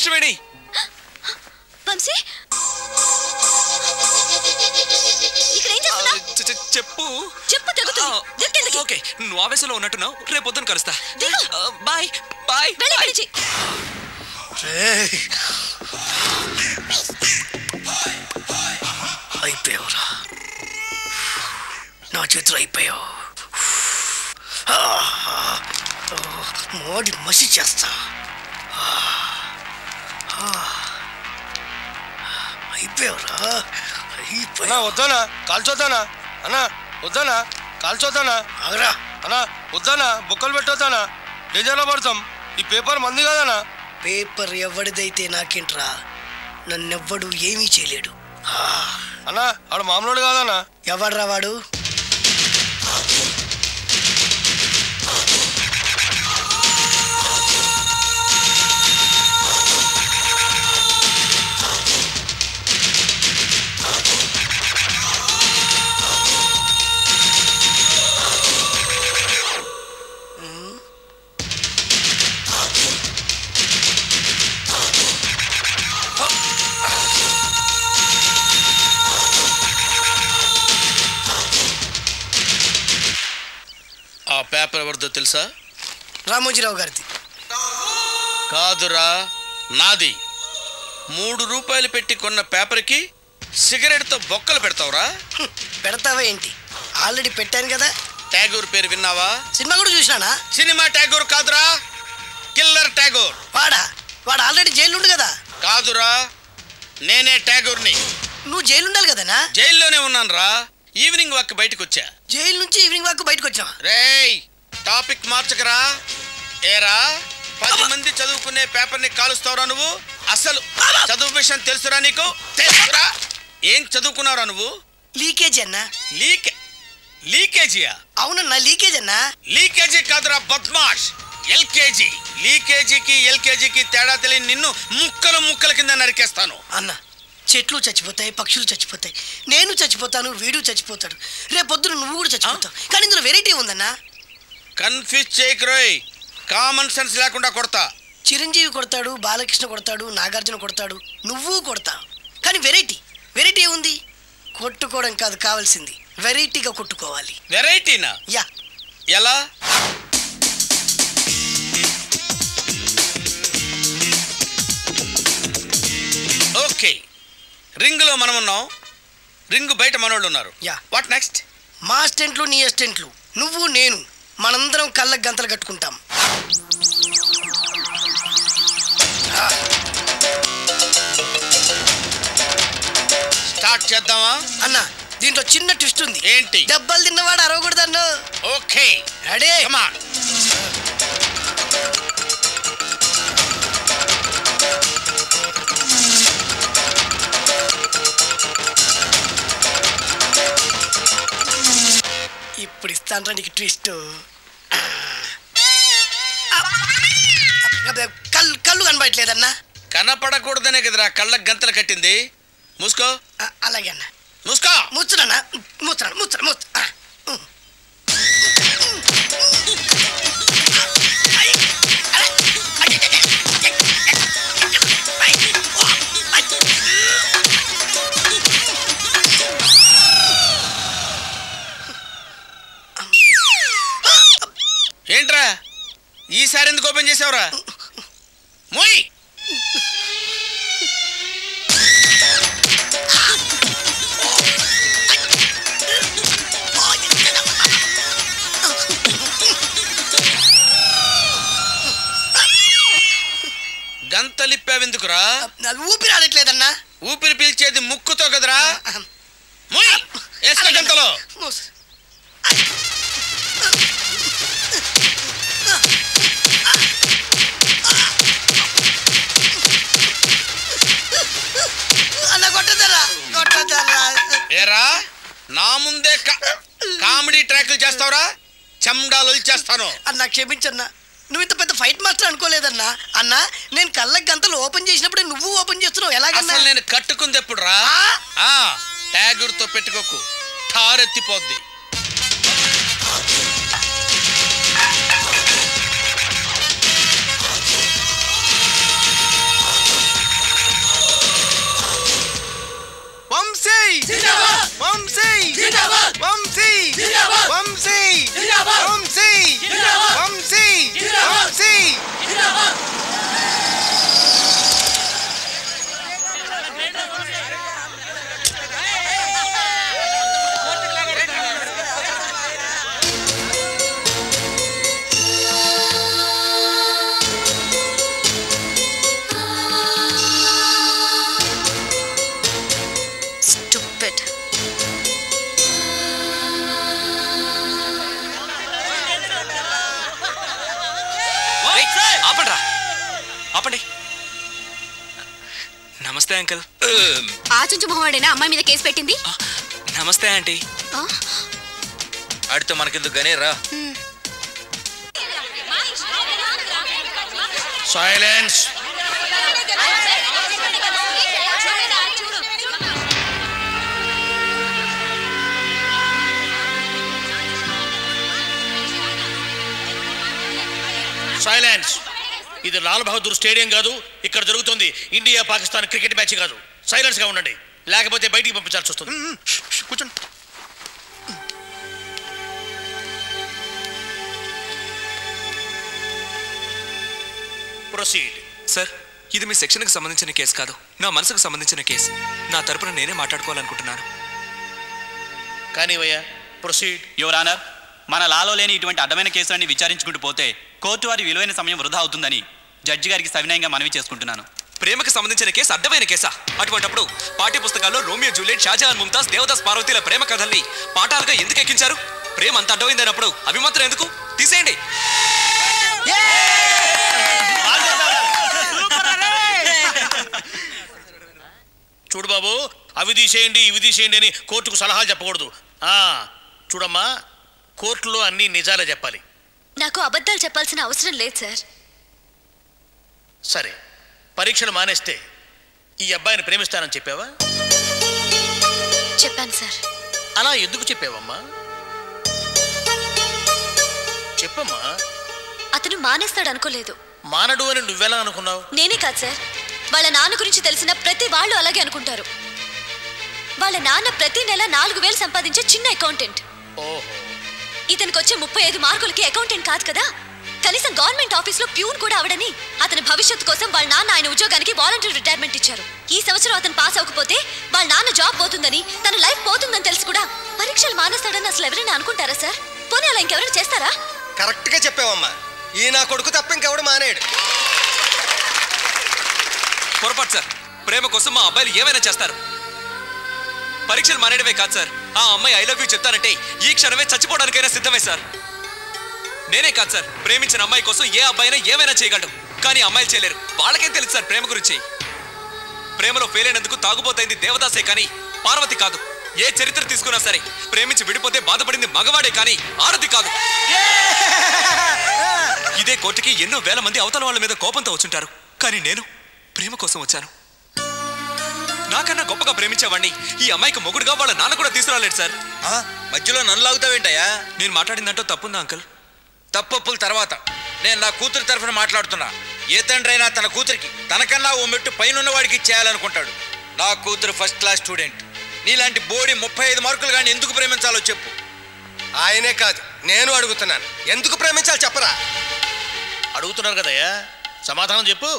అదృష్టమేడి వంశీ ఇక్కడ ఏం చేస్తున్నావ్? చెప్పు తెగుతుంది. ఓకే నువ్వు ఆవేశంలో ఉన్నట్టున్నావు. రేపు పొద్దున కలుస్తా. Bye bye. అయిపోయావురా, నా చేతులు అయిపోయావు. మోడి మసి చేస్తా. అయిపోయావురా. అన్నా వద్దానా కాల్చొద్దానా? అన్నా వద్దానా కాల్చొద్దానా? ఆగరా అన్నా వద్దానా బొక్కలు పెట్టొద్దానా? డేంజర్లో పడతాం. ఈ పేపర్ మంది కదనా? పేపర్ ఎవడిదైతే నాకేంట్రా, నన్నెవ్వడు ఏమీ చేయలేడు. అన్నా ఆడు మామూలు కాదన్నా. ఎవడ్రా వాడు? పేపర్ ఎవరిదో తెలుసా? రామోజీరావు గారిది. కాదురా, నాది. 3 రూపాయలు పెట్టి కొన్న పేపర్కి సిగరెట్తో బొక్కలు పెడతావురా? పెడతావా ఏంటి? ఆల్రెడీ పెట్టాను కదా. ట్యాగూర్ పేరు విన్నావా? సినిమా కూడా చూసినానా? సినిమా ట్యాగూర్ కాదురా, కిల్లర్ ట్యాగూర్. వాడు ఆల్రెడీ జైలు ఉండు కదా. కాదురా, నేనే ట్యాగూర్ని. నువ్వు జైలు ఉండాలి కదనా? జైల్లోనే ఉన్నాను రా. ఈవినింగ్ వాక్ బయటకు వచ్చా. జైలు నుంచి ఈవినింగ్ వాక్ బయటకు వచ్చా. రేయ్ టాపిక్ మార్చకరా. ఏరా 10 మంది చదువుకునే పేపర్ని కాలుస్తావురా నువ్వు? అసలు చదువు విషయం తెలుసురా నీకు? తెలుసురా? ఏం చదువుకున్నావురా నువ్వు? లీకేజీ అన్నా. లీకేజీయా? అవునన్నా లీకేజ్ అన్నా. లీకేజీ కాదురా బద్మాష్, ఎల్కేజీ. లీకేజీకి ఎల్కేజీకి తేడా తెలియని నిన్ను ముక్కలు ముక్కల కింద నరికేస్తాను. అన్నా చెట్లు చచ్చిపోతాయి, పక్షులు చచ్చిపోతాయి, నేను చచ్చిపోతాను, వీడు చచ్చిపోతాడు, రేపొద్దున నువ్వు కూడా చచ్చిపోతావు. కానీ ఇందులో వెరైటీ ఉందన్నా. కన్ఫ్యూజ్ చేయకురోయ్, కామన్ సెన్స్ లేకుండా కొడతా. చిరంజీవి కొడతాడు, బాలకృష్ణ కొడతాడు, నాగార్జున కొడతాడు, నువ్వు కొడతావు. కానీ వెరైటీ ఉంది. కొట్టుకోవడం కాదు కావాల్సింది, వెరైటీగా కొట్టుకోవాలి. వెరైటీనా? యా. ఎలా? ఓకే, రింగులో మనం ఉన్నాం, రింగు బయట మనోళ్ళు ఉన్నారు. యా. What next? మా అసిస్టెంట్లు, నీ అసిస్టెంట్లు, నువ్వు నేను, మనందరం కళ్ళకు గంతలు కట్టుకుంటాం. స్టార్ట్ చేద్దామా? అన్నా దీంట్లో చిన్న ట్విస్ట్ ఉంది. ఏంటి? దెబ్బలు తిన్నవాడు అరవకూడదన్ను. Okay ready? Come on. ఇప్పుడు ఇస్తాను నీకు ట్విస్ట్. కళ్ళు కనబడట్లేదన్నా. కనపడకూడదనే కదరా కళ్ళకు గంతలు కట్టింది. మూసుకో. అలాగే అన్న. మూసుకో. ముచ్చునన్నా, ముచ్చున. ఏంట్రా ఈసారి ఎందుకు ఓపెన్ చేసావురా? మోయ్. గంతలిప్పావెందుకురా? ఊపిరి ఆడట్లేదన్నా. ఊపిరి పీల్చేది ముక్కుతో కదరా. మోయ్ వేసుకో గంతలో. ఏరా నా ముందే కామెడీ ట్రాక్లు చేస్తావురా? చెమ్డాలు చేస్తాను. అన్నా క్షమించన్నా, నువ్వు ఇంత పెద్ద ఫైట్ మాస్టర్ అనుకోలేదన్నా. అన్నా నేను కళ్ళకి గంతలు ఓపెన్ చేసినప్పుడే నువ్వు ఓపెన్ చేస్తున్నావు, ఎలాగన్నా? అసలు నేను కట్టుకుంది ఎప్పుడు రా? ట్యాగూర్తో పెట్టుకోకు, ఠారెత్తిపోద్ది. ఆపండి. నమస్తే అంకుల్. ఆచుంచు మొహవాడేనా అమ్మాయి మీద కేసు పెట్టింది? నమస్తే ఆంటీ. ఆడితో మనకెందుకు గానే రా. సైలెన్స్. సైలెన్స్. ఇది లాల్ బహదూర్ స్టేడియం కాదు. ఇక్కడ జరుగుతుంది ఇండియా పాకిస్తాన్ క్రికెట్ మ్యాచ్ కాదు. సైలెన్స్ గా ఉండండి, లేకపోతే బయటికి పంపించాల్సి వస్తుంది. కూర్చోండి. ప్రొసీడ్. సార్, ఇది మీ సెక్షన్కి సంబంధించిన కేసు కాదు, నా మనసుకు సంబంధించిన కేసు. నా తరపున నేనే మాట్లాడుకోవాలనుకుంటున్నాను. కానీ భయ్యా, ప్రొసీడ్. యువర్ ఆనర్, మన లాలో లేని ఇటువంటి అడ్డమైన కేసులన్నీ విచారించుకుంటూ పోతే కోర్టు వారి విలువైన సమయం వృధా అవుతుందని జడ్జి గారికి సవినయంగా మనవి చేసుకుంటున్నాను. ప్రేమకు సంబంధించిన కేసు అడ్డమైన కేసా? అటువంటప్పుడు పాఠ్య పుస్తకాల్లో రోమియో జూలియట్, షాజహాన్ ముంతాజ్, దేవదాస్ పార్వతీల ప్రేమ కథల్ని పాఠాలుగా ఎందుకు ఎక్కించారు? ప్రేమ అంత అడ్డమైందన్నప్పుడు అవి మాత్రం ఎందుకు? తీసేయండి. చూడు బాబు, అవి తీసేయండి ఇవి తీసేయండి అని కోర్టుకు సలహాలు చెప్పకూడదు. చూడమ్మా, కోర్టులో అన్ని నిజాలే చెప్పాలి. నాకు అబద్ధాలు చెప్పాల్సిన అవసరం లేదు సార్. సరే, పరీక్షలు మానేస్తే ఈ అబ్బాయిని ప్రేమిస్తానని చెప్పావా? చెప్పాను సార్. అలా ఎందుకు చెప్పావమ్మా? చెప్పమ్మా. అతను మానేస్తాడు అనుకోలేదు. మానడు అని నువ్వెలా అనుకున్నావు? నేనే కాదు సార్, వాళ్ళ నాన్న గురించి తెలిసిన ప్రతి వాళ్ళు అలాగే అనుకుంటారు. వాళ్ళ నాన్న ప్రతి నెల 4,000 సంపాదించే చిన్న అకౌంటెంట్. ఓహో. ఇతనికి వచ్చే 35 మార్కులకి అకౌంటెంట్ కాదు కదా, కనీసం గవర్నమెంట్ ఆఫీస్లో ప్యూన్ కూడా అవడని అతని భవిష్యత్తు కోసం వాళ్ళ నాన్న ఆయన ఉద్యోగానికి వాలంటీర్ రిటైర్మెంట్ ఇచ్చారు. ఈ సంవత్సరం అతను పాస్ అవ్వకపోతే వాళ్ళ నాన్న జాబ్ పోతుందని, తన లైఫ్ పోతుందని తెలిసి కూడా పరీక్షలు మానేస్తాడని అసలు ఎవరైనా అనుకుంటారా సార్? పోనీ అలా ఇంకెవరైనా చేస్తారా? కరెక్ట్ గా చెప్పావమ్మా. ఈ నా కొడుకు తప్ప ఇంకెవడు మానేడు. పొరపాటు సార్. ప్రేమ కోసం మా అబ్బాయిలు ఏమైనా చేస్తారు. పరీక్షలు మానేయడమే కాదు సార్, ఆ అమ్మాయి ఐ లవ్ యూ చెప్తానంటే ఈ క్షణమే చచ్చిపోవడానికైనా సిద్ధమే సార్. నేనే కాదు సార్, ప్రేమించిన అమ్మాయి కోసం ఏ అబ్బాయినా ఏమైనా చేయగలడు. కానీ అమ్మాయిలు చేయలేరు. వాళ్ళకేం తెలుసు సార్ ప్రేమ గురించి? ప్రేమలో ఫెయిల్ అయినందుకు తాగుబోతైంది దేవదాసే కానీ పార్వతి కాదు. ఏ చరిత్ర తీసుకున్నా సరే, ప్రేమించి విడిపోతే బాధపడింది మగవాడే కానీ ఆరతి కాదు. ఇదే కోర్టుకి ఎన్నో వేల మంది అవతల వాళ్ళ మీద కోపంతో వచ్చుంటారు. కానీ నేను ప్రేమ కోసం వచ్చాను. నాకన్నా గొప్పగా ప్రేమించేవాడిని ఈ అమ్మాయికి మొగుడుగా వాళ్ళ నాన్న కూడా తీసుకురాలేడు సార్. మధ్యలో నన్ను లాగుతావేంటయ్యా? నేను మాట్లాడిందంటూ తప్పుందా అంకుల్? తప్పప్పుల తర్వాత నేను నా కూతురు తరఫున మాట్లాడుతున్నా. ఏ తండ్రి అయినా తన కూతురికి తనకన్నా ఓ మెట్టు పైన వాడికి చేయాలనుకుంటాడు. నా కూతురు ఫస్ట్ క్లాస్ స్టూడెంట్. నీలాంటి బోడి 35 మార్కులు కానీ ఎందుకు ప్రేమించాలో చెప్పు. ఆయనే కాదు, నేను అడుగుతున్నాను. ఎందుకు ప్రేమించాలి చెప్పరా? అడుగుతున్నారు కదయ్యా, సమాధానం చెప్పు.